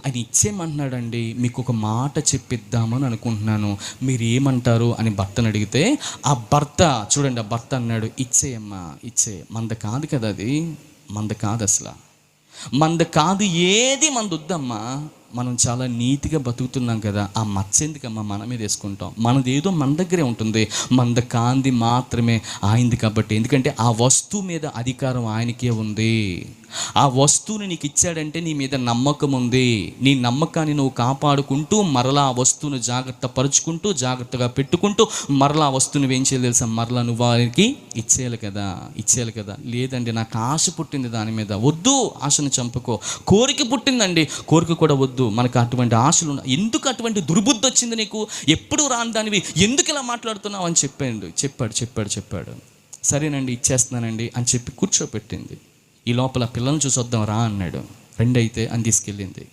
ఆయన ఇచ్చేయమంటున్నాడండి, మీకు ఒక మాట చెప్పిద్దామని అనుకుంటున్నాను, మీరు ఏమంటారు అని భర్తను అడిగితే ఆ భర్త చూడండి, ఆ భర్త అన్నాడు, ఇచ్చేయమ్మా ఇచ్చే. మంద కాదు కదా అది, మంద కాదు అసలు, మంద కాదు, ఏది మంద వద్దమ్మా, మనం చాలా నీతిగా బతుకుతున్నాం కదా, ఆ మచ్చ ఎందుకమ్మా మన మీద వేసుకుంటాం, మనది ఏదో మన దగ్గరే ఉంటుంది, మంద కాంది మాత్రమే ఆయనది కాబట్టి. ఎందుకంటే ఆ వస్తువు మీద అధికారం ఆయనకే ఉంది. ఆ వస్తువుని నీకు ఇచ్చాడంటే నీ మీద నమ్మకం ఉంది. నీ నమ్మకాన్ని నువ్వు కాపాడుకుంటూ మరలా ఆ వస్తువును జాగ్రత్త పరుచుకుంటూ జాగ్రత్తగా పెట్టుకుంటూ మరలా ఆ వస్తువుని ఏం చేయాలి తెలుసా, మరలా నువ్వు వారికి ఇచ్చేయాలి కదా, ఇచ్చేయాలి కదా. లేదండి నాకు ఆశ పుట్టింది దాని మీద, వద్దు, ఆశను చంపుకో. కోరిక పుట్టిందండి, కోరిక కూడా వద్దు. మనకు అటువంటి ఆశలు ఉన్నాయి. ఎందుకు అటువంటి దుర్బుద్ధి వచ్చింది నీకు, ఎప్పుడు రాని దానివి, ఎందుకు ఇలా మాట్లాడుతున్నావు అని చెప్పాడు. సరేనండి ఇచ్చేస్తున్నానండి అని చెప్పి కూర్చోపెట్టింది. ఈ లోపల పిల్లల్ని చూసి వద్దాం రా అన్నాడు. రెండైతే అని తీసుకెళ్ళింది.